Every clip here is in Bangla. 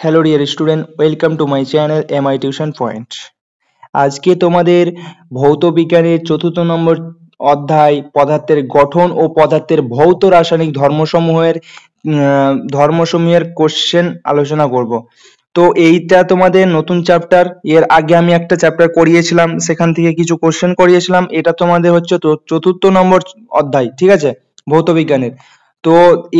Hello dear student, welcome to my channel MI Tuition Point. আজকে তোমাদের ভৌত বিজ্ঞানের ৪র্থ নম্বর অধ্যায় পদার্থের গঠন ও পদার্থের ভৌত রাসায়নিক ধর্মসমূহের কোশ্চেন আলোচনা করব। তো এইটা তোমাদের নতুন চ্যাপ্টার। এর আগে আমি একটা চ্যাপ্টার করিয়েছিলাম, সেখান থেকে কিছু কোশ্চেন করিয়েছিলাম। এটা তোমাদের হচ্ছে ৪র্থ নম্বর অধ্যায়, ঠিক আছে, ভৌত বিজ্ঞানের। তো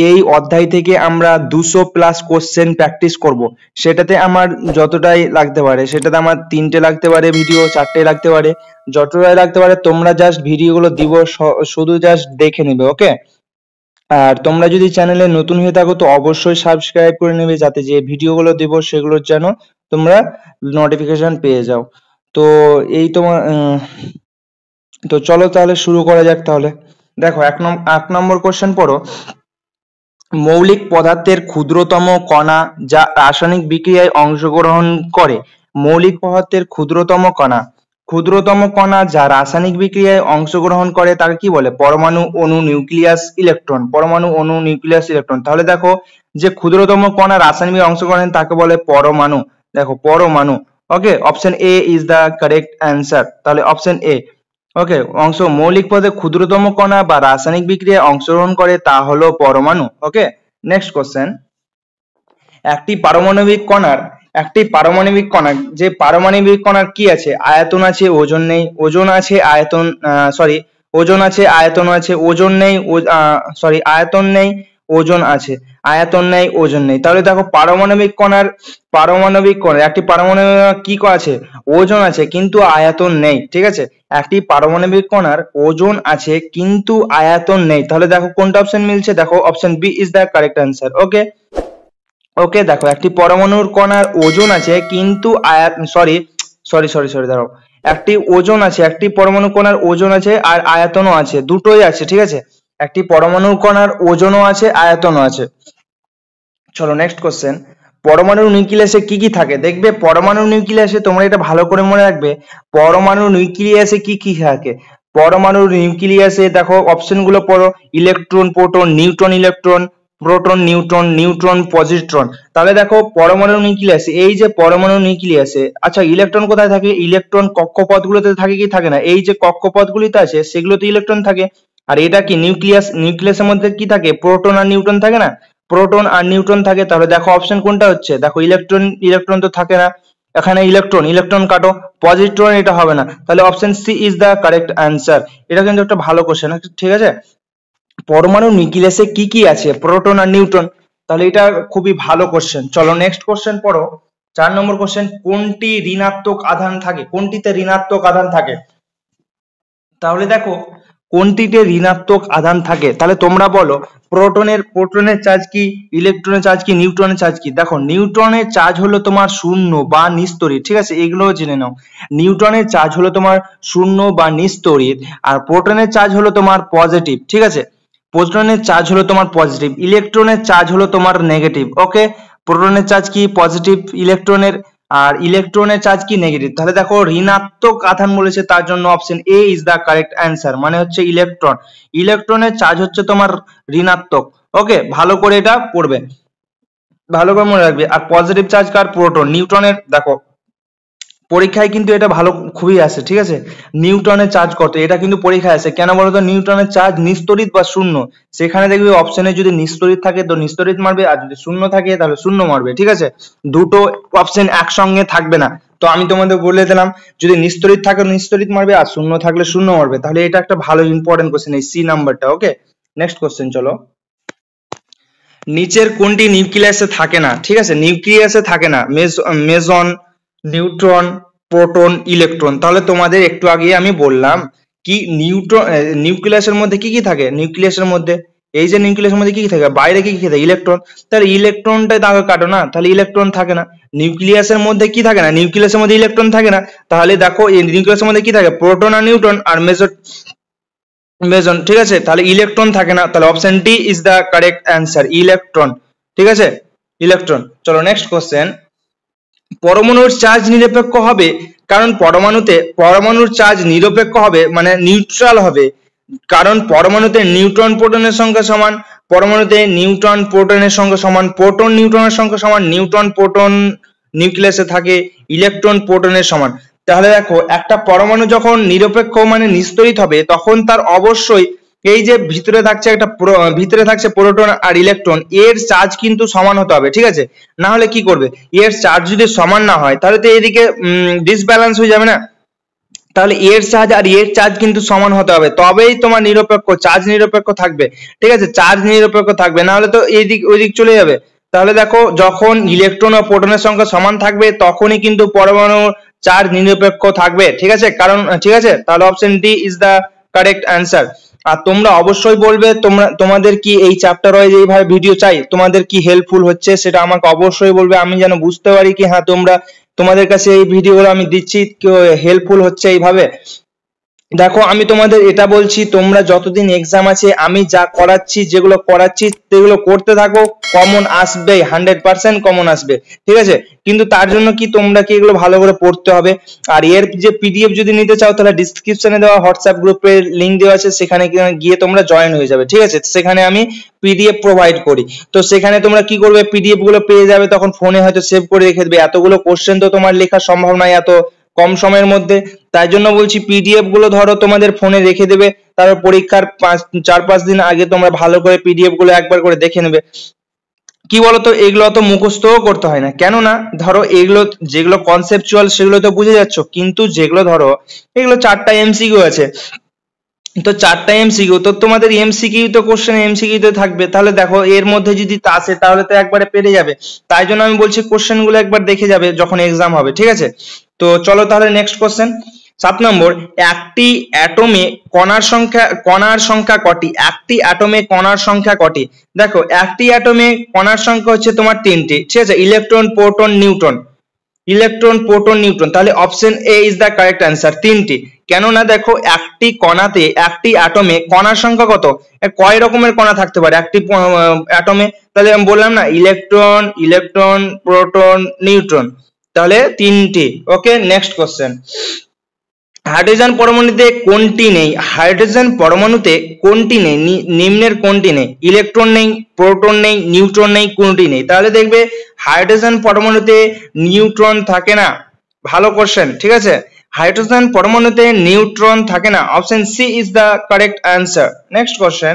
এই অধ্যায় থেকে আমরা 200+ কোশ্চেন প্র্যাকটিস করব। সেটাতে আমার যতটাই লাগতে পারে, সেটাতে আমার 3টে লাগতে পারে ভিডিও, 4টে লাগতে পারে, যতটাই লাগতে পারে। তোমরা জাস্ট ভিডিওগুলো দিব, শুধু জাস্ট দেখে নেবে, ওকে। আর তোমরা যদি চ্যানেলে নতুন হয়ে থাকো তো অবশ্যই সাবস্ক্রাইব করে নেবে, যাতে যে ভিডিওগুলো দেব সেগুলোর যেন তোমরা নোটিফিকেশন পেয়ে যাও। তো এই তো চলো তাহলে শুরু করা যাক। তাহলে দেখো, 1 নম্বর কোশ্চেন পড়ো। মৌলিক পদার্থের ক্ষুদ্রতম কণা যা রাসায়নিক বিক্রিয়ায় অংশগ্রহণ করে। মৌলিক পদার্থের ক্ষুদ্রতম কণা যা রাসায়নিক বিক্রিয়ায় অংশগ্রহণ করে তাকে কি বলে? পরমাণু, অণু, নিউক্লিয়াস, ইলেকট্রন। পরমাণু, অণু, নিউক্লিয়াস, ইলেকট্রন। তাহলে দেখো, যে ক্ষুদ্রতম কণা রাসায়নিক অংশগ্রহণ তাকে বলে পরমাণু। দেখো, পরমাণু। Okay, option A is the correct answer. তাহলে অপশন এ, ওকে। মৌলিক পদার্থের ক্ষুদ্রতম কণা বা রাসায়নিক বিক্রিয়ায় অংশগ্রহণ করে তা হলো পরমাণু। ওকে, নেক্সট কোশ্চেন। একটি পারমাণবিক কণার কি আছে? আয়তন আছে, ওজন নেই। ওজন আছে, আয়তন আছে, ওজন নেই। আয়তন নেই, ওজন আছে। আয়তন নেই, ওজন নেই। তাহলে দেখো, পারমাণবিক কণার একটি পারমাণবিক কি আছে? ওজন আছে কিন্তু আয়তন নেই, ঠিক আছে। একটি পারমাণবিক কণার ওজন আছে কিন্তু আয়তন নেই। তাহলে দেখো কোনটা অপশন মিলছে? দেখো, option B is the correct answer. Okay, দেখো, একটি পরমাণুর কণার ওজন আছে কিন্তু দাঁড়াও। একটি পরমাণু কণার ওজন আছে আর আয়তনও আছে, দুটোই আছে, ঠিক আছে। একটি পরমাণুর কণার ওজনও আছে, আয়তনও আছে। চলো নেক্সট কোশ্চেন। পরমাণুর নিউক্লিয়াসে কি কি থাকে? দেখবে, পরমাণুর নিউক্লিয়াসে তোমরা এটা ভালো করে মনে রাখবে, পরমাণুর নিউক্লিয়াসে কি কি থাকে। পরমাণুর নিউক্লিয়াসে দেখো, অপশন গুলো পড়ো। Electron, proton, neutron, electron, proton, neutron, neutron, positron. তাহলে দেখো, পরমাণুর নিউক্লিয়াসে, এই যে পরমাণুর নিউক্লিয়াসে, আচ্ছা, ইলেকট্রন কোথায় থাকে? ইলেকট্রন কক্ষপথগুলোতে থাকে কি থাকে না? এই যে কক্ষপথগুলিতে আছে সেগুলোতে ইলেকট্রন থাকে। আর এটা কি নিউক্লিয়াসের মধ্যে কি থাকে? প্রোটন আর নিউট্রন থাকে না? প্রোটন আর নিউট্রন থাকে। তাহলে দেখো অপশন কোনটা হচ্ছে? দেখো, ইলেকট্রন তো থাকে না এখানে। ইলেকট্রন কাটো। পজিট্রন, এটা হবে না। তাহলে option C is the correct answer. এটা কিন্তু একটা ভালো কোশ্চেন, ঠিক আছে। পরমাণুর নিউক্লিয়াসে কি কি আছে? প্রোটন আর নিউট্রন। তাহলে এটা খুবই ভালো কোশ্চেন। চলো নেক্সট কোশ্চেন পড়ো। 4 নম্বর কোশ্চেন। কোনটিতে ঋণাত্মক আধান থাকে? তাহলে দেখো, কোনটিতে ঋণাত্মক আধান থাকে? তাহলে তোমরা বলো, প্রোটনের চার্জ কি, ইলেকট্রনের চার্জ কি, নিউট্রনের চার্জ কি? দেখো, নিউট্রনের চার্জ হলো তোমার শূন্য বা নিস্তড়িৎ, ঠিক আছে, এগুলোও জেনে নাও। নিউট্রনের চার্জ হলো তোমার শূন্য বা নিস্তড়িৎ, আর প্রোটনের চার্জ হলো তোমার পজিটিভ, ঠিক আছে। প্রোটনের চার্জ হলো তোমার পজিটিভ, ইলেকট্রনের চার্জ হলো তোমার নেগেটিভ। ওকে, প্রোটনের চার্জ কি? পজিটিভ, আর ইলেকট্রনের চার্জ কি? নেগেটিভ। তাহলে দেখো, ঋণাত্মক আধান বলেছে, তার জন্য option A is the correct answer, মানে হচ্ছে ইলেকট্রনের চার্জ হচ্ছে তোমার ঋণাত্মক। ওকে, ভালো করে এটা পড়বে, ভালো করে মনে রাখবে। আর পজিটিভ চার্জ কার? প্রোটন। নিউট্রনের, দেখো পরীক্ষায় কিন্তু এটা ভালো খুবই আসে, ঠিক আছে। নিউটনের চার্জ কত, এটা কিন্তু পরীক্ষায় আসে। কেন বলতো? নিউটনের চার্জ নিস্তড়িৎ বা শূন্য। সেখানে দেখবে অপশনে যদি নিস্তড়িৎ থাকে তো নিস্তড়িৎ মারবে, আর যদি শূন্য থাকে তাহলে শূন্য মারবে, ঠিক আছে। দুটো অপশন একসঙ্গে থাকবে না। তো আমি তোমাদের বলে দিলাম, যদি নিস্তড়িৎ থাকে নিস্তড়িৎ মারবে, আর শূন্য থাকলে শূন্য মারবে। তাহলে এটা একটা ভালো ইম্পর্টেন্ট কোশ্চেন, এই সি নাম্বারটা। ওকে, নেক্সট কোশ্চেন চলো। নিচের কোনটি নিউক্লিয়াসে থাকে না? ঠিক আছে, নিউক্লিয়াসে থাকে না। Mason, neutron, proton, electron. তাহলে তোমাদের একটু আগে আমি বললাম কি, নিউক্লিয়াসের মধ্যে কি কি থাকে? নিউক্লিয়াসের মধ্যে, এই যে নিউক্লিয়াসের মধ্যে কি কি থাকে? বাইরে কি কি থাকে? ইলেকট্রন। তাহলে ইলেকট্রনটাই দাগে কাটো না, তাহলে ইলেকট্রন থাকে না। নিউক্লিয়াসের মধ্যে কি থাকে না? নিউক্লিয়াসের মধ্যে ইলেকট্রন থাকে না। তাহলে দেখো, এই নিউক্লিয়াসের মধ্যে কি থাকে? প্রোটন আর নিউট্রন আর মেসন, ঠিক আছে। তাহলে ইলেকট্রন থাকে না। তাহলে option D is the correct answer, electron, ঠিক আছে, ইলেকট্রন। চলো নেক্সট কোশ্চেন। পরমাণুর চার্জ নিরপেক্ষ হবে, কারণ পরমাণুর চার্জ নিরপেক্ষ হবে, মানে নিউট্রাল হবে, কারণ পরমাণুতে নিউট্রন প্রোটনের সংখ্যা সমান। পরমাণুতে নিউট্রন প্রোটনের সংখ্যা সমান, প্রোটন নিউট্রনের সংখ্যা সমান, নিউট্রন প্রোটন নিউক্লিয়াসে থাকে, ইলেকট্রন প্রোটনের সমান। তাহলে দেখো একটা পরমাণু যখন নিরপেক্ষ মানে নিস্তড়িত হবে তখন তার অবশ্যই এই যে ভিতরে থাকছে প্রোটন আর ইলেকট্রন, এর চার্জ কিন্তু সমান হতে হবে, ঠিক আছে? না হলে কি করবে, এর চার্জ যদি সমান না হয় তাহলে তো এদিকে ডিসব্যালেন্স হয়ে যাবে না। তাহলে এর চার্জ আর এর চার্জ কিন্তু সমান হতে হবে, তবেই তোমার নিরপেক্ষ চার্জ নিরপেক্ষ থাকবে, ঠিক আছে? চার্জ নিরপেক্ষ থাকবে, না হলে তো এইদিক ওইদিক চলে যাবে। তাহলে দেখো যখন ইলেকট্রন ও প্রোটনের সংখ্যা সমান থাকবে তখনই কিন্তু পরমাণুর চার্জ নিরপেক্ষ থাকবে, ঠিক আছে? কারণ ঠিক আছে, তাহলে option D is the correct answer. আর তোমরা অবশ্যই বলবে তোমাদের কি এই চ্যাপ্টার ওয়াইজ এইভাবে ভিডিও চাই, তোমাদের কি হেল্পফুল হচ্ছে সেটা আমাকে অবশ্যই বলবে, আমি যেন বুঝতে পারি কি হ্যাঁ তোমাদের কাছে এই ভিডিওগুলো আমি দিচ্ছি হেল্পফুল হচ্ছে এইভাবে। দেখো আমি তোমাদের এটা বলছি, তোমরা যতদিন এক্সাম আছে আমি যা করাচ্ছি যেগুলো করাচ্ছি সেগুলো করতে থাকো, কমন আসবে, 100% কমন আসবে, ঠিক আছে? কিন্তু তার জন্য কি তোমরা কি এগুলো ভালো করে পড়তে হবে। আর এর যে পিডিএফ যদি নিতে চাও তাহলে ডিসক্রিপশনে দেওয়া হোয়াটসঅ্যাপ গ্রুপের লিংক দেওয়া আছে, সেখানে গিয়ে তোমরা জয়েন হয়ে যাবে, ঠিক আছে? সেখানে আমি পিডিএফ প্রোভাইড করি, তো সেখানে তোমরা কি করবে, পিডিএফ গুলো পেয়ে যাবে, তখন ফোনে হয়তো সেভ করে রেখে দেবে। এতগুলো কোশ্চেন তো তোমার লেখা সম্ভব নয় এত কম সময়ের মধ্যে, তাই জন্য বলছি পিডিএফ গুলো ধরো তোমাদের ফোনে রেখে দেবে, তারপর পরীক্ষার 4-5 দিন আগে তোমরা ভালো করে পিডিএফ গুলো একবার করে দেখে নেবে। কি বলতো, এগুলো তো মুখস্থও করতে হয় না, কেননা ধরো এগুলো যেগুলো কনসেপচুয়াল সেগুলো তো বুঝে যাচ্ছ, কিন্তু যেগুলো ধরো এগুলো 4টা এমসিকিউ আছে, তো 4টা এমসিকিউ, তো তোমাদের এমসিকিউ তো কোশ্চেন এমসিকিউ তো থাকবে, তাহলে দেখো এর মধ্যে যদি আসে তাহলে তো একবারে পেরে যাবে। তাই জন্য আমি বলছি কোশ্চেন গুলো একবার দেখে যাবে যখন এক্সাম হবে, ঠিক আছে? তো চলো তাহলে নেক্সট কোশ্চেন। 7 নম্বর, একটি অ্যাটমে কণার সংখ্যা কটি? একটি অ্যাটমে কণার সংখ্যা কটি? দেখো একটি অ্যাটমে কণার সংখ্যা হচ্ছে তোমার 3টি, ঠিক আছে? Electron proton neutron, electron proton neutron, তাহলে option A is the correct answer, 3টি। কেননা দেখো একটি কণাতে একটি অ্যাটমে কণার সংখ্যা কত, কয় রকমের কণা থাকতে পারে একটি অ্যাটমে? তাহলে আমি বললাম না, ইলেকট্রন প্রোটন নিউট্রন, তাহলে 3টি। ওকে, নেক্সট কোশ্চেন। হাইড্রোজেন পরমাণুতে কোনটি নেই? হাইড্রোজেন পরমাণুতে কোনটি নেই? নিম্নের কোনটি নেই? ইলেকট্রন নেই, প্রোটন নেই, নিউট্রন নেই, কোনটি নেই? তাহলে দেখবে হাইড্রোজেন পরমাণুতে নিউট্রন থাকে না। ভালো কোশ্চেন, ঠিক আছে? হাইড্রোজেন পরমাণুতে নিউট্রন থাকে না, option C is the correct answer. Next question,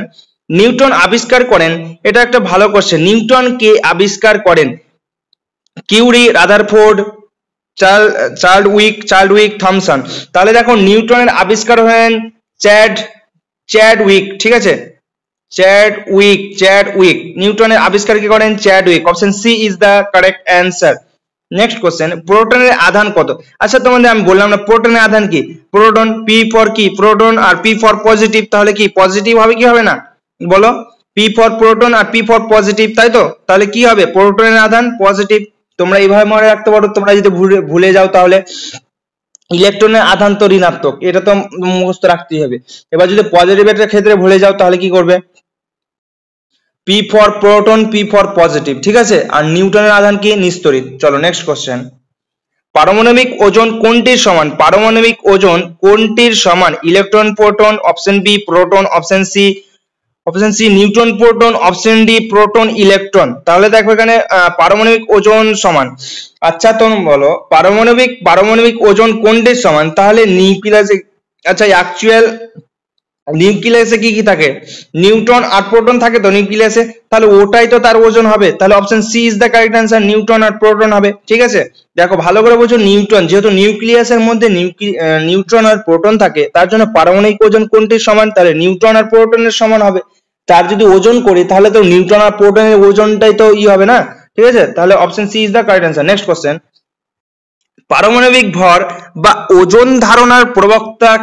Newton আবিষ্কার করেন, এটা একটা ভালো কোশ্চেন, নিউটন কে আবিষ্কার করেন? Curie, Rutherford, Chadwick, Thomson. তাহলে দেখো নিউটনের আবিষ্কার হলেন চ্যাডউইক, ঠিক আছে? চ্যাডউইক, নিউটনের আবিষ্কার কি করেন? Chadwick, option C is the correct answer. Next question, প্রোটনের আধান কত? আচ্ছা তোমাদের আমি বললাম না প্রোটনের আধান কি, প্রোটন, পি ফর কি প্রোটন আর পি ফর পজিটিভ, তাহলে কি পজিটিভ হবে কি হবে না বলো? পি ফর প্রোটন আর পি ফর পজিটিভ, তাই তো? তাহলে কি হবে, প্রোটনের আধান পজিটিভ। তোমরা এইভাবে মনে রাখতে পারো, তোমরা যদি ভুলে যাও তাহলে। ইলেকট্রনের আধান তো ঋণাত্মক, এটা তো মুখস্থ রাখতেই হবে। এবার যদি পজিটিভের ক্ষেত্রে ভুলে যাও তাহলে কি করবে, P for proton, P for positive, ঠিক আছে? আর নিউটনের আধান কি, নিস্তড়িত। চলো নেক্সট কোশ্চেন, পারমাণবিক ওজন কোনটির সমান? পারমাণবিক ওজন কোনটির সমান? Electron proton, option B proton, option C neutron proton, option D proton electron. তাহলে দেখো এখানে পারমাণবিক ওজন সমান। আচ্ছা তোমরা বলো পারমাণবিক ওজন কোনটির সমান? তাহলে নিউক্লিয়াসে, আচ্ছা অ্যাকচুয়াল নিউক্লিয়াসে কি কি থাকে? নিউট্রন আর প্রোটন থাকে তো নিউক্লিয়াসে, তাহলে ওটাই তো তার ওজন হবে, তাহলে option C is the correct answer, neutron আর প্রোটন হবে, ঠিক আছে? দেখো ভালো করে বোঝো, নিউট্রন যেহেতু নিউক্লিয়াসের মধ্যে নিউট্রন আর প্রোটন থাকে, তার জন্য পারমাণবিক ওজন কোনটির সমান? তাহলে নিউট্রন আর প্রোটনের সমান হবে। তার যদি ওজন করি তাহলে তো নিউট্রন আর প্রোটনের ওজনটাই তো হবে না, ঠিক আছে? তাহলে option C is the correct answer. Next question, পারমাণবিক ভর বা ওজন ধারণার প্রবক্তক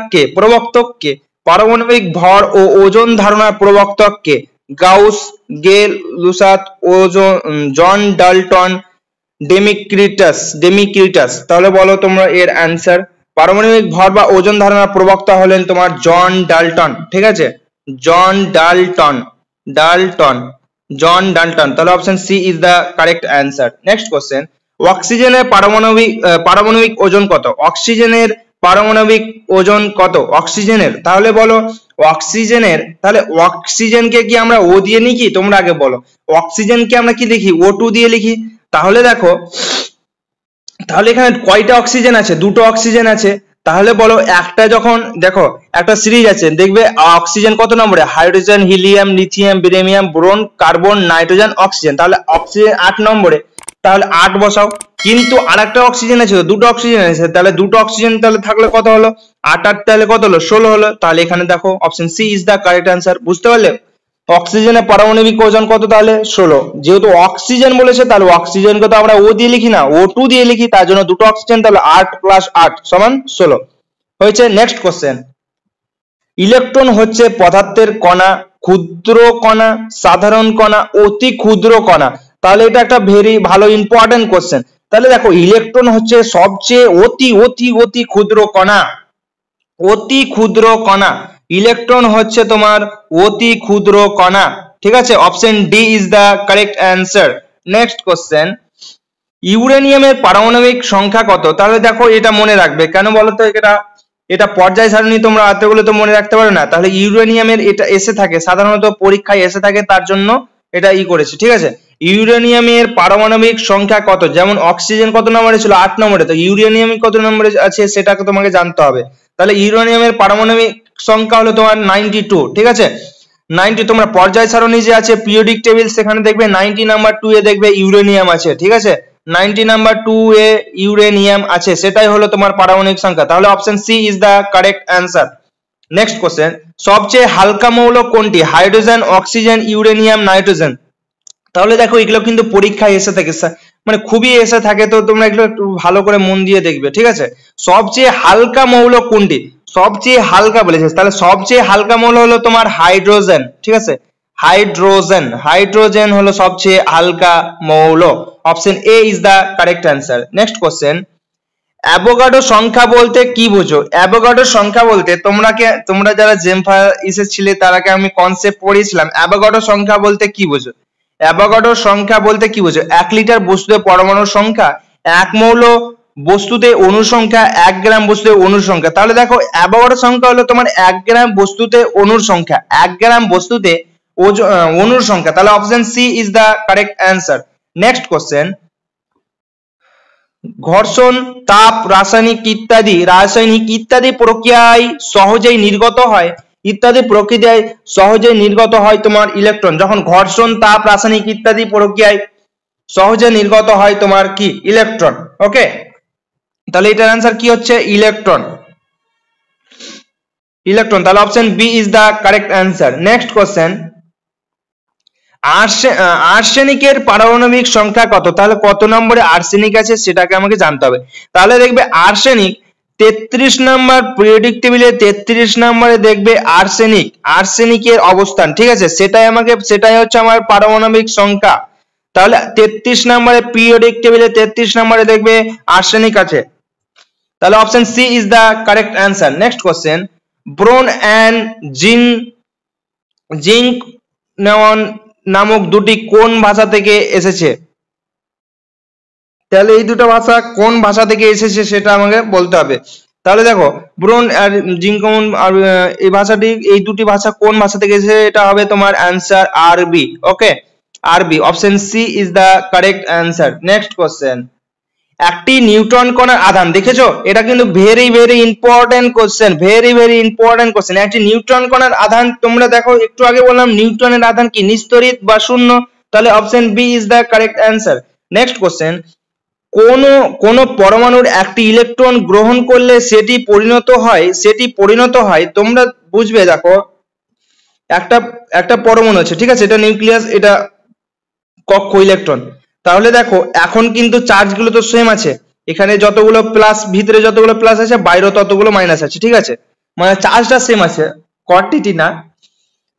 কে? পারমাণবিক ভর ও ওজন ধারণার প্রবক্তক কে? গাউস, গেল, লুসাত, জন ডাল্টন, ডেমিক্রিটাস। তাহলে বলো তোমরা এর অ্যান্সার। পারমাণবিক ভর বা ওজন ধারণার প্রবক্তা হলেন তোমার জন ডাল্টন, ঠিক আছে? John Dalton. তাহলে option C is the correct answer. Next question, অক্সিজেনের পারমাণবিক ওজন কত? অক্সিজেনের পারমাণবিক ওজন কত অক্সিজেনের? তাহলে বলো অক্সিজেনের, তাহলে অক্সিজেনকে কি আমরা ও দিয়ে লিখি? তোমরা আগে বলো, অক্সিজেনকে আমরা কি লিখি? O2 দিয়ে লিখি। তাহলে দেখো, তাহলে এখানে কয়টা অক্সিজেন আছে? দুটো অক্সিজেন আছে। তাহলে বলো একটা, যখন দেখো একটা সিরিজ আছে, দেখবে অক্সিজেন কত নম্বরে? Hydrogen, helium, lithium, beryllium, boron, carbon, nitrogen, oxygen. তাহলে অক্সিজেন 8 নম্বরে, তাহলে 8 বসাও। কিন্তু আরেকটা অক্সিজেন আছে, দুটো অক্সিজেন আছে, তাহলে দুটো অক্সিজেন তাহলে থাকলে কত হলো? 8 8 তাহলে কত হলো? 16 হলো। তাহলে এখানে দেখো option C is the correct answer. বুঝতে পারলে? অক্সিজেনের পারমাণবিক ওজন কত? তাহলে 16। যেহেতু অক্সিজেন বলেছে, তাহলে অক্সিজেনকে তো আমরা ও দিয়ে লিখি না, O2 দিয়ে লিখি, তার জন্য দুটো অক্সিজেন, তাহলে 8 + 8 = 16 হয়েছে। নেক্সট কোশ্চেন, ইলেকট্রন হচ্ছে পদার্থের কণা, ক্ষুদ্র কণা, সাধারণ কণা, অতি ক্ষুদ্র কণা। তাহলে এটা একটা ভেরি ভালো ইম্পর্টেন্ট কোশ্চেন। তাহলে দেখো ইলেকট্রন হচ্ছে সবচেয়ে অতি অতি অতি ক্ষুদ্র কণা, অতি ক্ষুদ্র কণা। ইলেকট্রন হচ্ছে তোমার অতি ক্ষুদ্র কণা, ঠিক আছে? Option D is the correct answer. Next question, ইউরেনিয়ামের পারমাণবিক সংখ্যা কত? তাহলে দেখো এটা মনে রাখবে, কেন বলো তো? এটা পর্যায় সারণী, তোমরা এতগুলো তো মনে রাখতে পারো না। তাহলে ইউরেনিয়ামের এটা এসে থাকে, সাধারণত পরীক্ষায় এসে থাকে, তার জন্য এটা করেছে, ঠিক আছে? ইউরেনিয়ামের পারমাণবিক সংখ্যা কত? যেমন অক্সিজেন কত নম্বরে ছিল? 8 নম্বরে। তো ইউরেনিয়াম কত নম্বরে আছে সেটাকে তোমাকে জানতে হবে। তাহলে ইউরেনিয়ামের পারমাণবিক সংখ্যা হলো তোমার 92, ঠিক আছে? 90। তোমরা পর্যায় সারণী যে আছে পিরিয়ডিক টেবিল, সেখানে দেখবে 90 নাম্বার 2 এ দেখবে ইউরেনিয়াম আছে, ঠিক আছে? 90 নাম্বার 2 এ ইউরেনিয়াম আছে, সেটাই হলো তোমার পারমাণবিক সংখ্যা। তাহলে option C is the correct answer. Next question, সবচেয়ে হালকা মৌল কোনটি? Hydrogen, oxygen, uranium, nitrogen. তাহলে দেখো এগুলো কিন্তু পরীক্ষায় এসে থাকে, মানে খুবই এসে থাকে, তো তোমরা এগুলো একটু ভালো করে মন দিয়ে দেখবে, ঠিক আছে? সবচেয়ে হালকা মৌল কোনটি? সবচেয়ে হালকা বলেছে, তাহলে সবচেয়ে হালকা মৌল হলো তোমার হাইড্রোজেন, ঠিক আছে? হাইড্রোজেন, হাইড্রোজেন হলো সবচেয়ে হালকা মৌল। Option A is the correct answer. Next question, Avogadro সংখ্যা বলতে কি বোঝো? অ্যাভোগাড্রো সংখ্যা বলতে তোমরা যারা জেমফা ছিলে তারাকে আমি কনসেপ্ট পড়িয়েছিলাম। অ্যাভোগাড্রো সংখ্যা বলতে কি বোঝো? অ্যাভোগাড্রো সংখ্যা বলতে কি বোঝো? 1 লিটার বস্তুতে পরমাণুর সংখ্যা, 1 মৌল বস্তুতে অণুর সংখ্যা, 1 গ্রাম বস্তুতে অণুর সংখ্যা। তাহলে দেখো অ্যাভোগাড্রো সংখ্যা হলো তোমার 1 গ্রাম বস্তুতে অণুর সংখ্যা, 1 গ্রাম বস্তুতে অণুর সংখ্যা। তাহলে option C is the correct answer. Next question, ঘর্ষণ, তাপ, রাসায়নিক ইত্যাদি প্রক্রিয়ায় সহজেই নির্গত হয় তোমার ইলেকট্রন। যখন ঘর্ষণ, তাপ, রাসায়নিক ইত্যাদি প্রক্রিয়ায় সহজে নির্গত হয় তোমার কি? ইলেকট্রন। ওকে, তাহলে এটার অ্যান্সার কি হচ্ছে? ইলেকট্রন। তাহলে option B is the correct answer. Next question, আর্সেনিকের পারমাণবিক সংখ্যা কত? তাহলে কত নম্বরে আর্সেনিক আছে সেটাকে আমাকে জানতে হবে। তাহলে দেখবে আর্সেনিক 33 নাম্বার পিরিয়ডিক টেবিলে, 33 নম্বরে দেখবে আর্সেনিকের অবস্থান, ঠিক আছে? সেটাই হচ্ছে আমার পারমাণবিক সংখ্যা। তাহলে 33 নম্বরে পিরিয়ডিক টেবিলে 33 নম্বরে দেখবে আর্সেনিক আছে। তাহলে option C is the correct answer. Next question, ব্রোন এন্ড জিঙ্ক নেওয়ান নামক দুটি কোন ভাষা থেকে এসেছে? তাহলে এই দুটো ভাষা কোন ভাষা থেকে এসেছে সেটা আমাকে বলতে হবে। তাহলে দেখো ব্রোন আর জিঙ্কন আর এই দুটি ভাষা কোন ভাষা থেকে এসেছে? এটা হবে তোমার অ্যান্সার আরবি। ওকে, আরবি। Option C is the correct answer. Next question, একটি নিউট্রন কণার আধান, দেখেছো? এটা কিন্তু ভেরি ভেরি ইম্পর্টেন্ট কোশ্চেন, একটি নিউট্রন কণার আধান, তোমরা দেখো একটু আগে বললাম নিউট্রনের আধান কি? নিস্তড়িত বা শূন্য। তাহলে option B is the correct answer. Next question, কোন পরমাণুর একটি ইলেকট্রন গ্রহণ করলে সেটি পরিণত হয়, তোমরা বুঝবে, দেখো একটা পরমাণু আছে, ঠিক আছে? এটা নিউক্লিয়াস, এটা কক্ষ, ইলেকট্রন। তাহলে দেখো এখন কিন্তু চার্জ গুলো তো সেম আছে, এখানে যতগুলো প্লাস, ভিতরে যতগুলো প্লাস আছে, বাইরে ততগুলো মাইনাস আছে, ঠিক আছে? মানে চার্জটা সেম আছে, কোয়ান্টিটি না।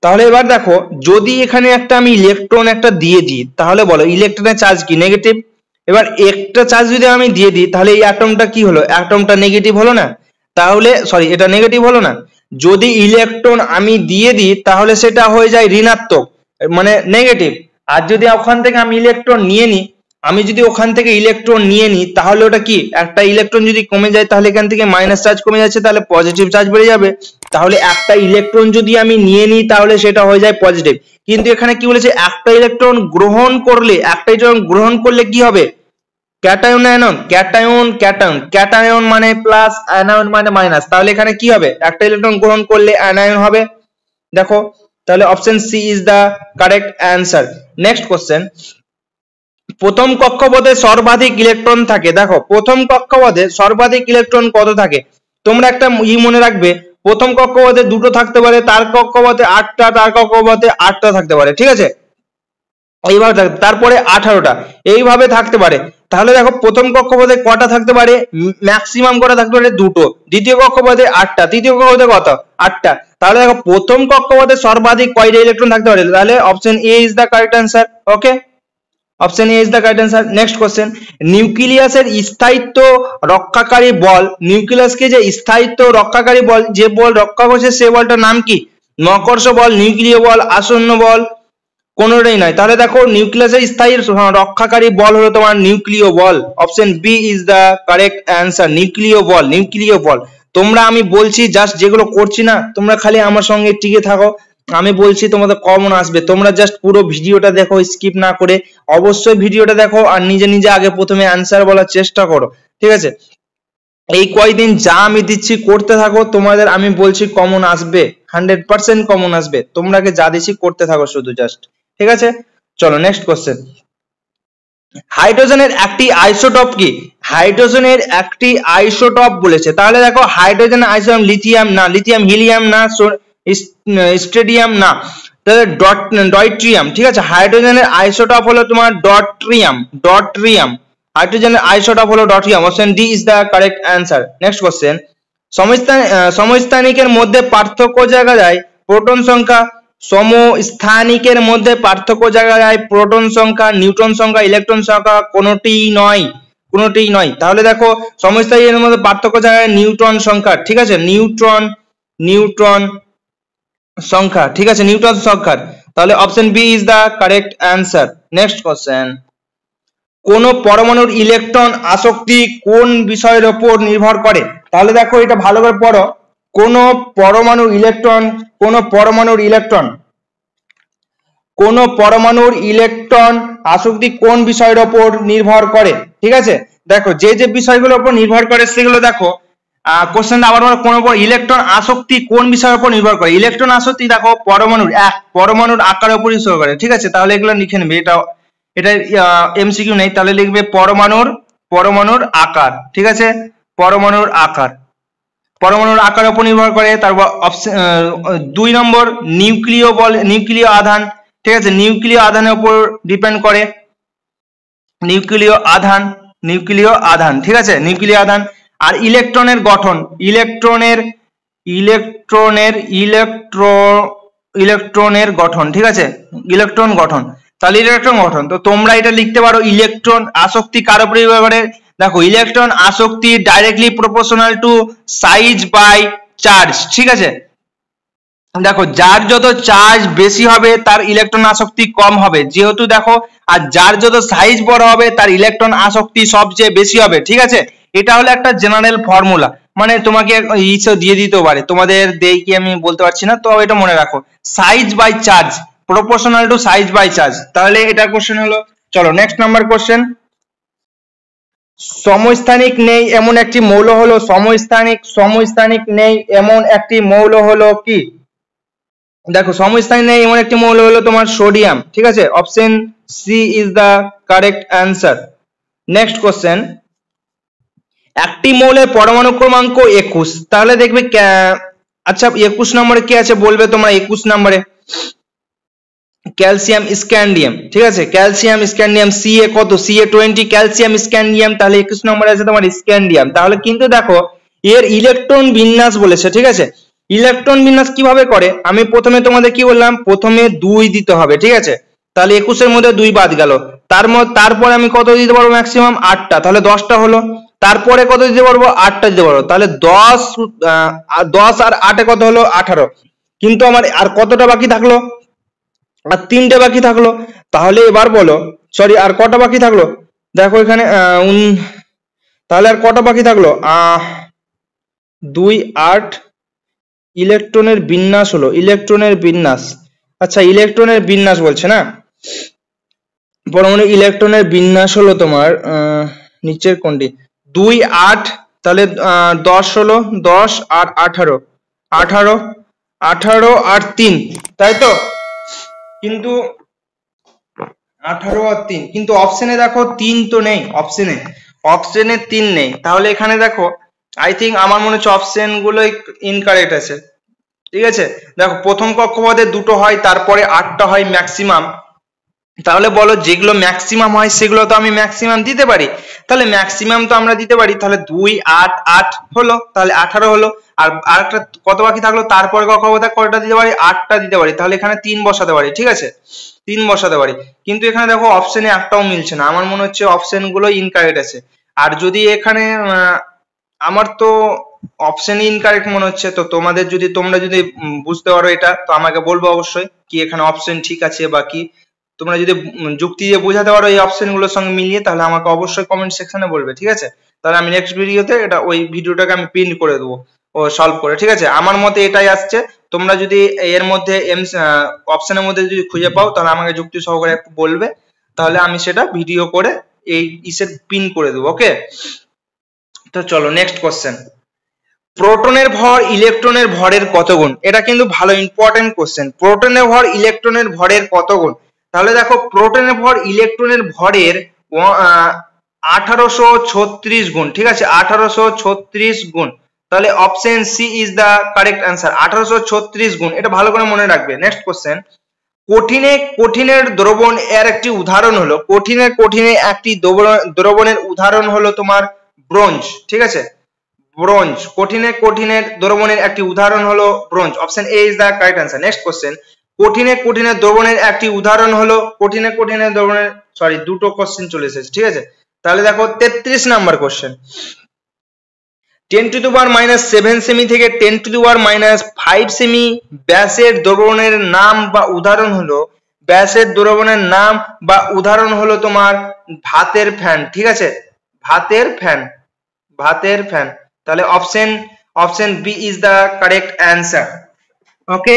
তাহলে এবার দেখো যদি এখানে আমি ইলেকট্রন দিয়ে দিই, তাহলে বলো ইলেকট্রনের চার্জ কি? নেগেটিভ। এবার একটা চার্জ যদি আমি দিয়ে দিই, তাহলে এই অ্যাটমটা কি হলো? অ্যাটমটা নেগেটিভ হলো না? তাহলে সরি, এটা নেগেটিভ হলো না? যদি ইলেকট্রন আমি দিয়ে দিই তাহলে সেটা হয়ে যায় ঋণাত্মক, মানে নেগেটিভ। আর যদি ওখান থেকে আমি ইলেকট্রন নিয়ে নিই, আমি যদি ওখান থেকে ইলেকট্রন নিয়ে নিই তাহলে ওটা কি, একটা ইলেকট্রন যদি কমে যায় তাহলে এখান থেকে মাইনাস চার্জ কমে যাচ্ছে, তাহলে পজিটিভ চার্জ বেড়ে যাবে। তাহলে একটা ইলেকট্রন যদি আমি নিয়ে নিই তাহলে সেটা হয়ে যায় পজিটিভ। কিন্তু এখানে কি বলেছে, একটা ইলেকট্রন গ্রহণ করলে, একটা ইলেকট্রন গ্রহণ করলে কি হবে, cation anion, cation cation, cation মানে প্লাস, অ্যানায়ন মানে মাইনাস। তাহলে এখানে কি হবে, একটা ইলেকট্রন গ্রহণ করলে অ্যানায়ন হবে। দেখো তাহলে option C is the correct answer. Next question, প্রথম কক্ষপথে সর্বাধিক ইলেকট্রন থাকে। দেখো প্রথম কক্ষপথে সর্বাধিক ইলেকট্রন কত থাকে, তোমরা একটা মনে রাখবে, প্রথম কক্ষপথে দুটো থাকতে পারে, তার কক্ষপথে 8টা, তার কক্ষপথে 8টা থাকতে পারে, ঠিক আছে, এইভাবে তারপরে 18টা, এইভাবে থাকতে পারে। তাহলে দেখো প্রথম কক্ষপথে কটা থাকতে পারে, ম্যাক্সিমাম কটা থাকতে পারে, দুটো। দ্বিতীয় কক্ষপথে 8টা, তৃতীয় কক্ষপথে কত, 8টা। তাহলে দেখো প্রথম কক্ষপথে সর্বাধিক কয়টা ইলেকট্রন থাকতে পারে, তাহলে option A is the correct answer. Okay, option A is the correct answer. Next question, নিউক্লিয়াসের স্থায়িত্ব রক্ষাকারী বল, নিউক্লিয়াসকে যে স্থায়িত্ব রক্ষাকারী বল, যে বল রক্ষা করছে সে বলটার নাম কি, মহাকর্ষ বল, নিউক্লিয় বল, আসন্ন বল, কোনোটাই নয়। তাহলে দেখো নিউক্লিয়াসের স্থায়ী রক্ষাকারী বল হলো তোমার নিউক্লিয় বল। Option B is the correct answer, নিউক্লিয় বল, নিউক্লিয় বল। তোমরা, আমি বলছি জাস্ট যেগুলো করছি না, তোমরা খালি আমার সঙ্গে টিকে থাকো, আমি বলছি তোমাদের কমন আসবে, তোমরা জাস্ট পুরো ভিডিওটা দেখো, স্কিপ না করে অবশ্যই ভিডিওটা দেখো, আর নিজে নিজে আগে প্রথমে অ্যান্সার বলার চেষ্টা করো, ঠিক আছে। এই কয়দিন যা আমি দিচ্ছি করতে থাকো, তোমাদের আমি বলছি কমন আসবে, 100% কমন আসবে, তোমরাকে যা দিচ্ছি করতে থাকো শুধু জাস্ট, ঠিক আছে। চলো নেক্সট কোশ্চেন, হাইড্রোজেনের একটি আইসোটপ কি, হাইড্রোজেনের একটি আইসোটপ বলেছে। তাহলে দেখো হাইড্রোজেনের আইসোটপ লিথিয়াম না, লিথিয়াম হিলিয়াম না, স্টেডিয়াম না, তাহলে ডয়ট্রিয়াম, ঠিক আছে। হাইড্রোজেনের আইসোটপ হলো তোমার ডট্রিয়াম, ডট্রিয়াম, হাইড্রোজেনের আইসোটপ হলো ডট্রিয়াম। Option D is the correct answer. Next question, সমস্থানিকের মধ্যে পার্থক্য দেখা যায় প্রোটন সংখ্যা, সমস্থানিকের মধ্যে পার্থক্য দেখা যায় প্রোটন সংখ্যা, নিউট্রন সংখ্যা, ইলেকট্রন সংখ্যা, কোনোটিই নয়, কোনোটিই নয়। তাহলে দেখো সমস্থানিকের মধ্যে পার্থক্য দেখা যায় নিউট্রন সংখ্যা, ঠিক আছে, নিউট্রন, নিউট্রন সংখ্যা, ঠিক আছে, নিউটন সংখ্যার। তাহলে option B is the correct answer. Next question, কোন পরমাণুর ইলেকট্রন আসক্তি কোন বিষয়ের উপর নির্ভর করে। তাহলে দেখো এটা ভালো করে পড়ো, কোন পরমাণুর ইলেকট্রন, কোন পরমাণুর ইলেকট্রন, কোন পরমাণুর ইলেকট্রন আসক্তি কোন বিষয়ের উপর নির্ভর করে, ঠিক আছে। দেখো যে যে বিষয়গুলোর উপর নির্ভর করে সেগুলো দেখো, কোশ্চেনটা আবার কোন ইলেকট্রন আসক্তি কোন বিষয়ের উপর নির্ভর করে, ইলেকট্রন আসক্তি দেখো পরমাণুর পরমাণুর আকারের উপর নির্ভর করে, ঠিক আছে। তাহলে এগুলো লিখে নেবে, এটা এটা এমসিকিউ নেই, তাহলে লিখবে পরমাণুর, পরমাণুর আকার, ঠিক আছে, পরমাণুর আকার, পরমাণুর আকারের উপর নির্ভর করে। তারপর অপশন 2 নম্বর, নিউক্লিয় বল, নিউক্লিয় আধান, ঠিক আছে, নিউক্লিয় আধানের উপর ডিপেন্ড করে, নিউক্লিয় আধান, নিউক্লিয় আধান, ঠিক আছে, নিউক্লিয় আধান। আর ইলেকট্রনের গঠন, ইলেকট্রনের, ইলেকট্রনের, ইলেকট্রনের গঠন, ঠিক আছে, ইলেকট্রন গঠন। তাহলে ইলেকট্রন গঠন, তো তোমরা এটা লিখতে পারো, ইলেকট্রন আসক্তি কার উপর নির্ভর করে। দেখো ইলেকট্রন আসক্তি directly proportional to size by charge, ঠিক আছে। দেখো যার যত চার্জ বেশি হবে তার ইলেকট্রন আসক্তি কম হবে, যেহেতু দেখো, আর যার যত সাইজ বড় হবে তার ইলেকট্রন আসক্তি সবচেয়ে বেশি হবে, ঠিক আছে। এটা হলো একটা জেনারেল ফর্মুলা, মানে তোমাকে ইসে দিয়ে দিতে পারে, তোমাদের দেই কি আমি বলতে পারছি না, তো এটা মনে রাখো, size by charge, proportional to size by charge. তাহলে এটা কোশ্চেন হলো। চলো নেক্সট নাম্বার কোশ্চেন, সমস্থানিক নেই এমন একটি মৌল হলো, সমস্থানিক, সমস্থানিক নেই এমন একটি মৌল হলো কি। দেখো সমস্থানিক নেই এমন একটি মৌল হলো তোমার সোডিয়াম, ঠিক আছে, option C is the correct answer. Next question, একটি মৌলের পরমাণু ক্রমাঙ্ক 21, তাহলে দেখবে আচ্ছা 21 নম্বরে কি আছে বলবে তোমরা, 21 নম্বরে ক্যালসিয়াম স্ক্যান্ডিয়াম, ঠিক আছে, ক্যালসিয়াম স্ক্যান্ডিয়াম, Ca কত, Ca20, ক্যালসিয়াম স্ক্যান্ডিয়াম, তাহলে 21 নম্বরে আছে তোমার স্ক্যান্ডিয়াম। তাহলে কিন্তু দেখো এর ইলেকট্রন বিন্যাস বলেছে, ঠিক আছে, ইলেকট্রন বিন্যাস কিভাবে করে, আমি প্রথমে তোমাদের কি বললাম, প্রথমে 2 দিতে হবে, ঠিক আছে, তাহলে 21 এর মধ্যে 2 বাদ গেল, তারপরে আমি কত দিতে পারবো, ম্যাক্সিমাম 8টা, তাহলে 10টা হলো। তারপরে কত দিতে পারবো, 8টা দিতে পারবো, তাহলে 10 আর 8 কত হলো, 18। কিন্তু আমার আর কতটা বাকি থাকলো, আর 3টে বাকি থাকলো। তাহলে এবার বলো, সরি আর কটা বাকি থাকলো, দেখো এখানে তাহলে আর কটা বাকি থাকলো? 2 8 ইলেকট্রনের বিন্যাস হলো, ইলেকট্রনের বিন্যাস। আচ্ছা ইলেকট্রনের বিন্যাস বলছে না, পরমাণু ইলেকট্রনের বিন্যাস হলো তোমার নিচের কোনটি? 2 8, তাহলে 10 হলো, 10 আর 18, 18 18 আর 3, তাই তো? কিন্তু 18 আর 3, কিন্তু অপশনে দেখো 3 তো নেই, অপশনে 3 নেই। তাহলে এখানে দেখো আই থিঙ্ক আমার মনে হচ্ছে অপশন গুলো ইনকারেক্ট আছে। ঠিক আছে, দেখো প্রথম কক্ষপথে দুটো হয়, তারপরে 8টা হয় ম্যাক্সিমাম। তাহলে বলো যেগুলো ম্যাক্সিমাম হয় সেগুলো তো আমি ম্যাক্সিমাম দিতে পারি, তাহলে ম্যাক্সিমাম তো আমরা দিতে পারি। তাহলে 2 8 8 হলো, তাহলে 18 হলো। আর আরেকটা কত বাকি থাকলো? তারপরে কক্ষপথে কয়টা দিতে পারি? 8টা দিতে পারি। তাহলে এখানে 3 বসাতে পারি। ঠিক আছে, 3 বসাতে পারি। কিন্তু এখানে দেখো অপশনে একটাও মিলছে না, আমার মনে হচ্ছে অপশন গুলো ইনকারেক্ট আছে। আর যদি এখানে আমার তো অপশন ইনকারেক্ট মনে হচ্ছে, তো তোমাদের যদি তোমরা যদি বুঝতে পারো এটা, তো আমাকে বলবো অবশ্যই কি এখানে অপশন ঠিক আছে বা কি। তোমরা যদি যুক্তি দিয়ে বোঝাতে পারো এই অপশন গুলোর সঙ্গে মিলিয়ে, তাহলে আমাকে অবশ্যই কমেন্ট সেকশনে বলবে। ঠিক আছে, তাহলে আমি নেক্সট ভিডিওতে এটা ওই ভিডিওটাকে আমি প্রিন্ট করে দেবো ও সলভ করে। ঠিক আছে, আমার মতে এটাই আসছে। তোমরা যদি এর মধ্যে অপশনের মধ্যে যদি খুঁজে পাও, তাহলে আমাকে যুক্তি সহকারে একটু বলবে, তাহলে আমি সেটা ভিডিও করে এই ইসের পিন করে দেবো। ওকে, তো চলো নেক্সট কোশ্চেন। প্রোটনের ভর ইলেকট্রনের ভরের কত গুণ? এটা কিন্তু ভালো ইম্পর্টেন্ট কোশ্চেন। প্রোটনের ভর ইলেকট্রনের ভরের কত গুণ? তাহলে দেখো প্রোটনের ভর ইলেকট্রনের ভরের 1836 গুণ। ঠিক আছে, 1836 গুণ। তাহলে option C is the correct answer, 1836 গুণ। এটা ভালো করে মনে রাখবে। Next question. কঠিনের দ্রবণ এর একটি উদাহরণ হলো, কঠিনে একটি দ্রবণের উদাহরণ হলো তোমার ব্রোঞ্জ। ঠিক আছে, ব্রোঞ্জ। কঠিনের দ্রবণের একটি উদাহরণ হলো bronze. Option A is the correct answer. Next question. কঠিনের দ্রবণের একটি উদাহরণ হলো, কঠিনের দ্রবণের, সরি দুটো কোশ্চেন চলে এসেছে। ঠিক আছে, তাহলে দেখো 33 number question. 10 to the power minus 7 semi থেকে 10 to the power minus 5 semi ব্যাসের দ্রবণের নাম বা উদাহরণ হলো, ব্যাসের দ্রবণের নাম বা উদাহরণ হলো তোমার ভাতের ফ্যান। ঠিক আছে, ভাতের ফ্যান। তাহলে option B is the correct answer. Okay,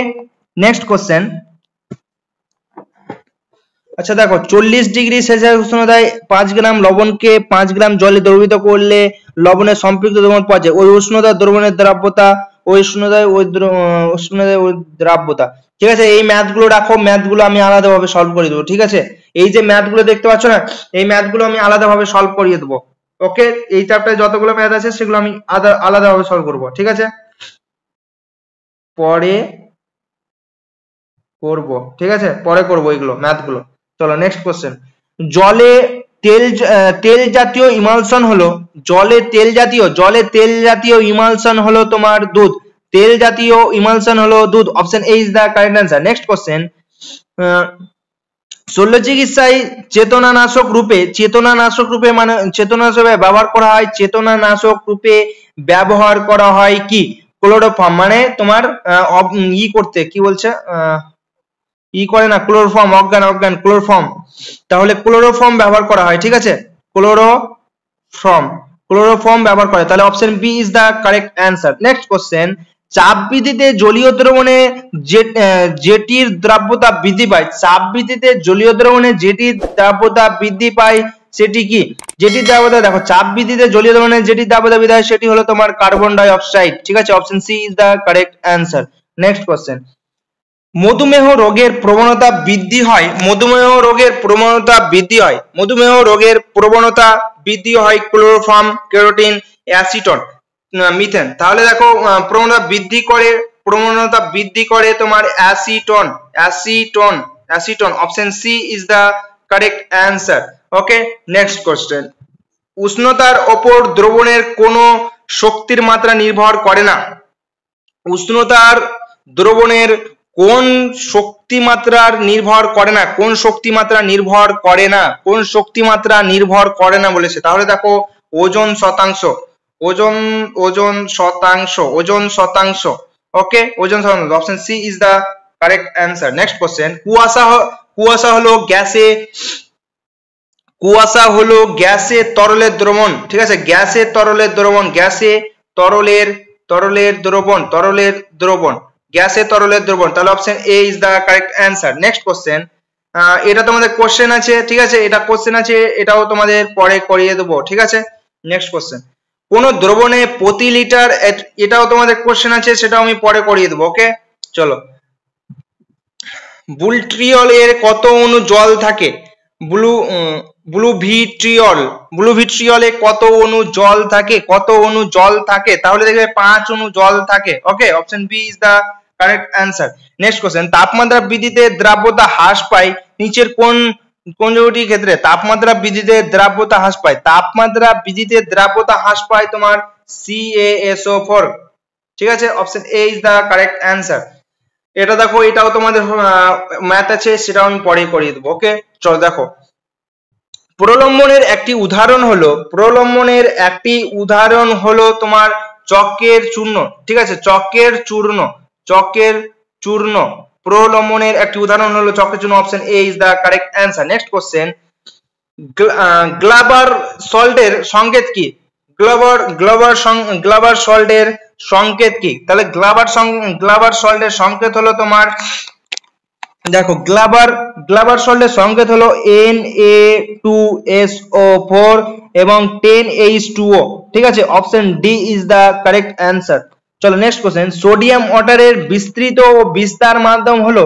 next question. আচ্ছা দেখো 40 ডিগ্রি সেলসিয়াস উষ্ণতায় 5 গ্রাম লবণকে 5 গ্রাম জলে দ্রবীভূত করলে লবণের সম্পৃক্ত দ্রবণ পাওয়া যায়। ওই উষ্ণতা দ্রবণের দ্রাব্যতা, ওই উষ্ণতায় ওই দ্রাব্যতা। ঠিক আছে, এই ম্যাথ গুলো রাখো, ম্যাথ গুলো আমি আলাদাভাবে সলভ করে দেবো। ঠিক আছে, এই যে ম্যাথ গুলো দেখতে পাচ্ছ না, এই ম্যাথ গুলো আমি আলাদাভাবে সলভ করিয়ে দেবো। ওকে, এই চ্যাপ্টারে যতগুলো ম্যাথ আছে সেগুলো আমি আলাদাভাবে সলভ করবো। ঠিক আছে, পরে করব। ঠিক আছে, পরে করব এগুলো ম্যাথ গুলো। চলো নেক্সট কোশ্চেন। জলে তেল জাতীয় ইমালশন হলো, জলে তেল জাতীয় ইমালশন হলো তোমার দুধ। তেল জাতীয় ইমালশন হলো দুধ। Option A is the correct answer. Next question. শল্য চিকিৎসায় চেতনানাশক রূপে মানে চেতনানাশক ব্যবহার করা হয়, চেতনানাশক রূপে ব্যবহার করা হয় কি? ক্লোরোফর্ম। মানে তোমার ই করতে কি বলছে, করে না, ক্লোরোফর্ম, অজ্ঞান ক্লোরোফর্ম। তাহলে ক্লোরোফর্ম ব্যবহার করা হয়। ঠিক আছে, ক্লোরোফর্ম ব্যবহার করে। তাহলে option B is the correct answer. Next question. চাপ বৃদ্ধিতে জলীয় দ্রবণে যেটির দ্রাব্যতা বৃদ্ধি পায়, চাপ বৃদ্ধিতে জলীয় দ্রবণে যেটির দ্রাব্যতা বৃদ্ধি পায় সেটি কি? যেটির দ্রাব্যতা, দেখো চাপ বৃদ্ধিতে জলীয় দ্রবণে যেটির দ্রাব্যতা বৃদ্ধি হয় সেটি হলো তোমার কার্বন ডাই অক্সাইড। ঠিক আছে, option C is the correct answer. Next question. মধুমেহ রোগের প্রবণতা বৃদ্ধি হয়, মধুমেহ রোগের প্রবণতা বৃদ্ধি হয় ক্লোরোফর্ম, কেরোটিন, অ্যাসিটন, মিথেন। তাহলে দেখো প্রবণতা বৃদ্ধি করে তোমার acetone. Option C is the correct answer. Okay, next question. উষ্ণতার ওপর দ্রবণের কোনো শক্তির মাত্রা নির্ভর করে না, উষ্ণতার দ্রবণের কোন শক্তিমাত্রা নির্ভর করে না বলেছে। তাহলে দেখো ওজন শতাংশ। ওকে, ওজন শতাংশ। Option C is the correct answer. Next question. কুয়াশা হলো কুয়াশা হলো গ্যাসে তরলের দ্রবণ, ঠিক আছে, গ্যাসে তরলের দ্রবণ, গ্যাসে তরলের দ্রবণ, গ্যাসে তরলের দ্রবণ, তাহলে option A is the correct answer. Next question, এটা তোমাদের কোশ্চেন আছে, ঠিক আছে, এটা কোশ্চেন আছে, এটাও তোমাদের পরে করিয়ে দেবো, ঠিক আছে। নেক্সট কোশ্চেন, কোন দ্রবণে প্রতি লিটার, এটাও তোমাদের কোশ্চেন আছে, সেটাও আমি পরে করিয়ে দেবো, ওকে। চলো, বুলট্রিয়ল এর কত অণু জল থাকে? ব্লুভিট্রিয়লে কত অণু জল থাকে? কত অণু জল থাকে? তাহলে দেখবে 5 অণু জল থাকে, okay, option B is the correct answer. Next question, তাপমাত্রা বৃদ্ধিতে দ্রাব্যতা হ্রাস পায় নিচের কোন দুটির ক্ষেত্রে? তাপমাত্রা বৃদ্ধিতে দ্রাব্যতা হ্রাস পায়, তাপমাত্রা বৃদ্ধিতে দ্রাব্যতা হ্রাস পায় তোমার CaSO4, ঠিক আছে, option A is the correct answer. এটা দেখো, এটাও তোমাদের ম্যাথ আছে, সেটাও আমি পরে করিয়ে দেবো, ওকে। চলো দেখো, প্রলম্বনের একটি উদাহরণ হলো তোমার চকের চূর্ণ, ঠিক আছে, চকের চূর্ণ, প্রলম্বনের একটি উদাহরণ হলো চকের চূর্ণ, option A is the correct answer. Next question, Glauber সল্টের সংকেত কি? গ্লাবার সল্টের সংকেত কি? তাহলে গ্লাবার সল্টের সংকেত হলো তোমার, দেখো, গ্লাবার সল্টের সংকেত হলো Na2SO4 এবং 10H2O, ঠিক আছে, option D is the correct answer. চলো নেক্সট কোশ্চেন, সোডিয়াম ওয়াটারের বিস্তৃত ও বিস্তার মাধ্যম হলো,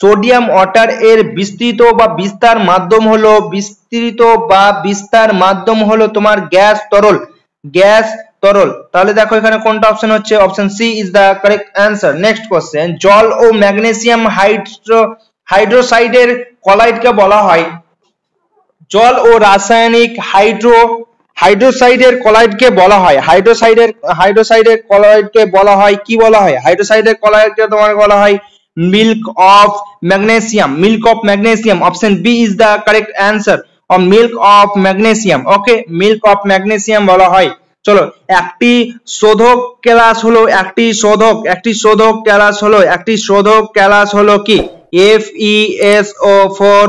সোডিয়াম ওয়াটার এর বিস্তৃত বা বিস্তার মাধ্যম হলো তোমার গ্যাস তরল, তাহলে দেখো এখানে কোনটা অপশন হচ্ছে? Option C is the correct answer. Next question, জল ও ম্যাগনেসিয়াম হাইড্রোসাইডের কলাইডকে বলা হয়, জল ও রাসায়নিক হাইড্রোসাইডের কলাইডকে বলা হয়, হাইড্রোসাইডের কলাইডকে বলা হয়, কি বলা হয়? হাইড্রোসাইডের কলাইডকে তোমার বলা হয় milk of magnesium, option B is the correct answer, or milk of magnesium, okay, milk of magnesium বলা হয়। চলো, একটি শোধক ক্যালাস হলো কি? FeSO4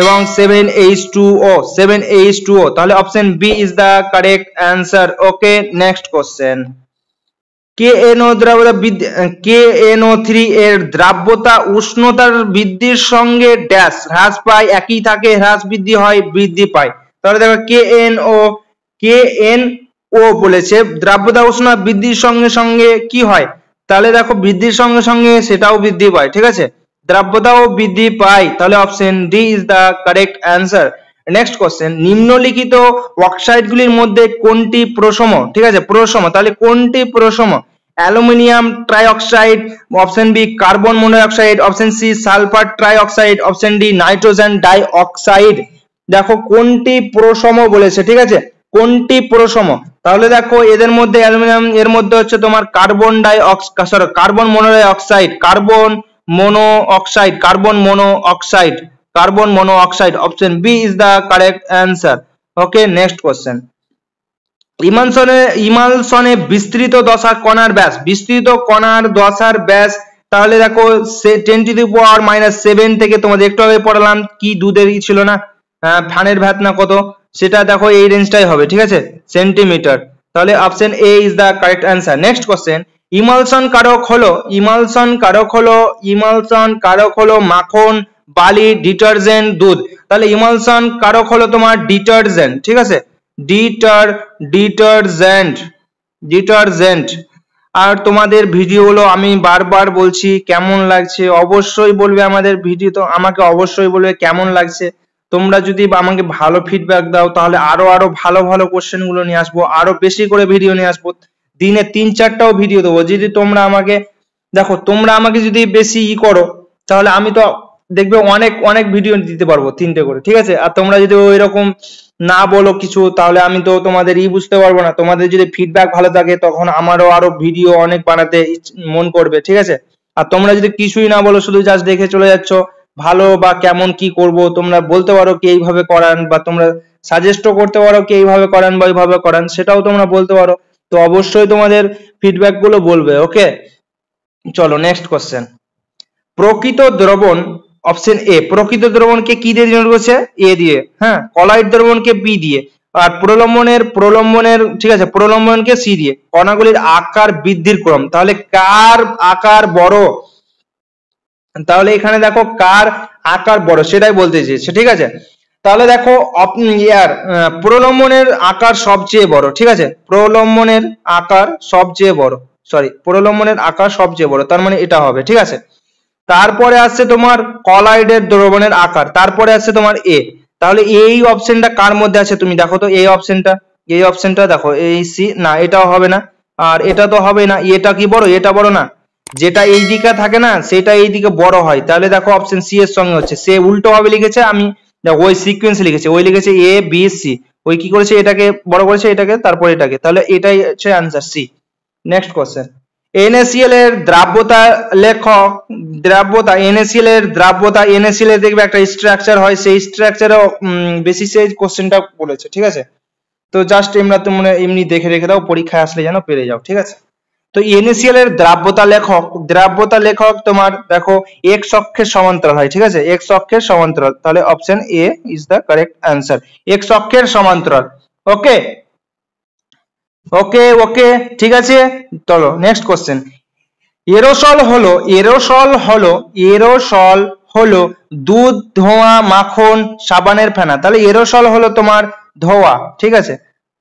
এবং 7H2O, তাহলে option B is the correct answer, okay. Next question, KNO3 এর দ্রাব্যতা উষ্ণতার বৃদ্ধির সঙ্গে ড্যাশ হ্রাস পায়, একই থাকে, হ্রাস বৃদ্ধি হয়, বৃদ্ধি পায়, তাহলে দেখো KNO বলেছে দ্রাব্যতা উষ্ণতা বৃদ্ধির সঙ্গে সঙ্গে কি হয়? তাহলে দেখো বৃদ্ধির সঙ্গে সঙ্গে সেটাও বৃদ্ধি পায়, ঠিক আছে, দ্রাব্যতাও বৃদ্ধি পায়, তাহলে option D is the correct answer. Next question, নিম্নলিখিত অক্সাইডগুলির মধ্যে কোনটি প্রশম, ঠিক আছে, প্রশম, তাহলে কোনটি প্রশম? Aluminium trioxide, option B carbon monoxide, option C sulphur trioxide, option D nitrogen dioxide. দেখো কোনটি প্রশম বলেছে, ঠিক আছে, কোনটি প্রশম? তাহলে দেখো এদের মধ্যে অ্যালুমিনিয়াম এর মধ্যে হচ্ছে তোমার carbon monoxide, option B is the correct answer, okay. Next question, ইমালসনে বিস্তৃত দশা কণার ব্যাস, তাহলে দেখো 10⁻⁷ থেকে তোমাদের একটু আগে পড়ালাম কি দুধের ছিল না, ফানের ভ্যাট না কত, সেটা দেখো এই রেঞ্জটাই হবে, ঠিক আছে, সেন্টিমিটার, তাহলে option A is the correct answer. Next question, emulsion কারক হলো মাখন, বালি, ডিটারজেন্ট, দুধ, তাহলে ইমালসন কারক হলো তোমার ডিটারজেন্ট, ঠিক আছে, ডিটারজেন্ট। আর তোমাদের ভিডিওগুলো আমি বারবার বলছি, কেমন লাগছে অবশ্যই বলবে, আমাদের ভিডিও তো আমাকে অবশ্যই বলবে কেমন লাগছে। তোমরা যদি আমাকে ভালো ফিডব্যাক দাও তাহলে আরো ভালো কোশ্চেন গুলো নিয়ে আসবো, আরো বেশি করে ভিডিও নিয়ে আসবো, দিনে 3-4টাও ভিডিও দেবো। যদি তোমরা আমাকে যদি বেশি করো তাহলে আমি তো দেখবে অনেক ভিডিও দিতে পারবো, 3টে করে, ঠিক আছে। আর তোমরা যদি ওইরকম না বলো কিছু, তাহলে আমি তো তোমাদের বুঝতে পারবো না। তোমাদের যদি ফিডব্যাক ভালো থাকে তখন আমারও আরো ভিডিও অনেক বানাতে মন করবে, ঠিক আছে। আর তোমরা যদি কিছুই না বলো, শুধু জাস্ট দেখে চলে যাচ্ছ, ভালো বা কেমন কি করব, তোমরা বলতে পারো কি এইভাবে করান, বা তোমরা সাজেস্টও করতে পারো কি এইভাবে করান বা এইভাবে করান, সেটাও তোমরা বলতে পারো। তো অবশ্যই তোমাদের ফিডব্যাক গুলো বলবে, ওকে। চলো নেক্সট কোশ্চেন, প্রকৃত দ্রবণ অপশন এ, প্রকৃত দ্রবণকে কি দিয়ে ডিনোট করছে? এ দিয়ে। হ্যাঁ, কলয়েড দ্রবণকে বি দিয়ে, আর প্রলম্বনের ঠিক আছে, প্রলম্বনকে সি দিয়ে। কণাগুলির আকার বৃদ্ধির ক্রম, তাহলে কার আকার বড়? তাহলে এখানে দেখো কার আকার বড় সেটাই বলতে চেয়েছে, ঠিক আছে। তাহলে দেখো প্রলম্বনের আকার সবচেয়ে বড়, ঠিক আছে, প্রলম্বনের আকার সবচেয়ে বড়, সরি প্রলম্বনের আকার সবচেয়ে বড়, তার মানে এটা হবে, ঠিক আছে। তারপরে আসছে তোমার কলয়েডের দ্রবণের আকার, তারপরে আসছে তোমার এ। তাহলে এই অপশনটা কার মধ্যে আছে তুমি দেখো তো, এই অপশনটা দেখো, এই সি না, এটাও হবে না, আর এটা তো হবে না। এটা কি বড়? এটা বড় না, যেটা এই দিকে থাকে না সেটা এই দিকে বড় হয়। তাহলে দেখো অপশন সি এর সঙ্গে হচ্ছে, সে উল্টো ভাবে লিখেছে, আমি ওই সিকোয়েন্স লিখেছে, ওই লিখেছে এ বি সি, ওই কি করেছে এটাকে বড় করেছে এটাকে, তারপর এটাকে, তাহলে এটাই হচ্ছে answer C. Next question, NaCl এর দ্রাব্যতা লেখক, দ্রাব্যতা NaCl এর দ্রাব্যতা, NaCl এর দেখবে একটা স্ট্রাকচার হয়, সেই স্ট্রাকচারে বেসিসে কোশ্চেনটা বলেছে, ঠিক আছে। তো জাস্ট তোমরা এমনি দেখে রেখে দাও, পরীক্ষায় আসলে যেন পেরে যাও, ঠিক আছে। তো NaCl এর দ্রাব্যতা লেখক তোমার দেখো x অক্ষের সমান্তরাল হয়, ঠিক আছে, x অক্ষের সমান্তরাল, তাহলে option A is the correct answer, x অক্ষের সমান্তরাল। ওকে ওকে ওকে, ঠিক আছে। চলো নেক্সট কোশ্চেন, এরোসল হলো দুধ, ধোঁয়া, মাখন, সাবানের ফেনা, তাহলে এরোসল হলো তোমার ধোঁয়া, ঠিক আছে,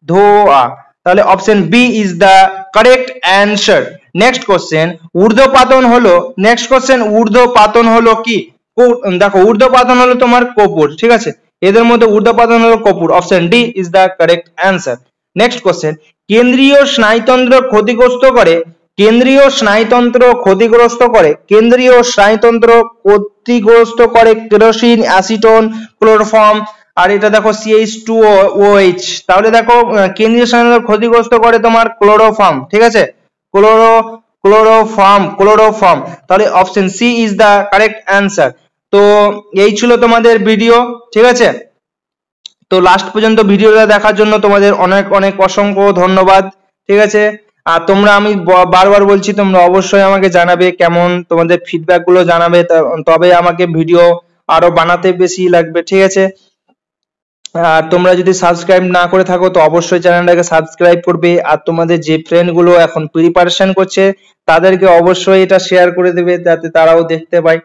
ধোঁয়া, তাহলে option B is the correct answer. Next question, ঊর্ধ্বপাতন হলো কি? দেখো ঊর্ধ্বপাতন হলো তোমার কর্পূর, ঠিক আছে, এদের মধ্যে ঊর্ধ্বপাতন হলো কর্পূর, option D is the correct answer. Next question, কেন্দ্রীয় স্নায়ুতন্ত্র ক্ষতিগ্রস্ত করে, কেরোসিন, অ্যাসিটোন, ক্লোরোফর্ম, আর এটা দেখো CH2OH, তাহলে দেখো কেন্দ্রীয় স্নায়ুতন্ত্র ক্ষতিগ্রস্ত করে তোমার ক্লোরোফর্ম, ঠিক আছে, ক্লোরোফর্ম, তাহলে option C is the correct answer. তো এই ছিল তোমাদের ভিডিও, ঠিক আছে। তো লাস্ট পর্যন্ত ভিডিওটা দেখার জন্য তোমাদের অনেক অনেক অসংখ্য ধন্যবাদ, ঠিক আছে। আর তোমরা, আমি বারবার বলছি, তোমরা অবশ্যই আমাকে জানাবে কেমন, তোমাদের ফিডব্যাক গুলো জানাবে, তবে আমাকে ভিডিও আরো বানাতে বেশি লাগবে, ঠিক আছে। আর তোমরা যদি সাবস্ক্রাইব না করে থাকো তো অবশ্যই চ্যানেলটাকে সাবস্ক্রাইব করবে, আর তোমাদের যে ফ্রেন্ড গুলো এখন প্রিপারেশন করছে তাদেরকে অবশ্যই এটা শেয়ার করে দেবে যাতে তারাও দেখতে পায়,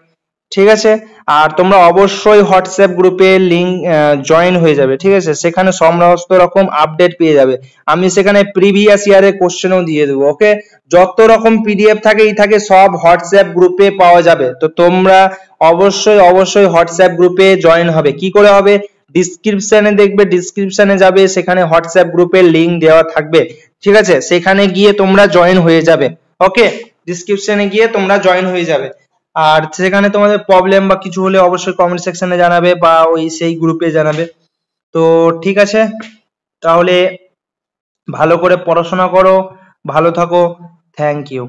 ঠিক আছে। আর তোমরা অবশ্যই হোয়াটসঅ্যাপ গ্রুপে লিংক জয়েন হয়ে যাবে, ঠিক আছে, সেখানে সমস্ত রকম আপডেট পেয়ে যাবে। আমি সেখানে প্রিভিয়াস ইয়ারের কোশ্চেনও দিয়ে দেবো, ওকে। যত রকম পিডিএফ থাকে সব হোয়াটসঅ্যাপ গ্রুপে পাওয়া যাবে। তো তোমরা অবশ্যই হোয়াটসঅ্যাপ গ্রুপে জয়েন হবে। কি করে হবে? ডিসক্রিপশনে দেখবে, ডিসক্রিপশনে যাবে, সেখানে হোয়াটসঅ্যাপ গ্রুপের লিংক দেওয়া থাকবে, ঠিক আছে, সেখানে গিয়ে তোমরা জয়েন হয়ে যাবে, ওকে। ডিসক্রিপশনে গিয়ে তোমরা জয়েন হয়ে যাবে, আর সেখানে তোমাদের প্রবলেম বা কিছু হলে অবশ্যই কমেন্ট সেকশনে জানাবে, বা সেই গ্রুপে জানাবে। তো ঠিক আছে, তাহলে ভালো করে পড়াশোনা করো, ভালো থাকো, থ্যাংক ইউ।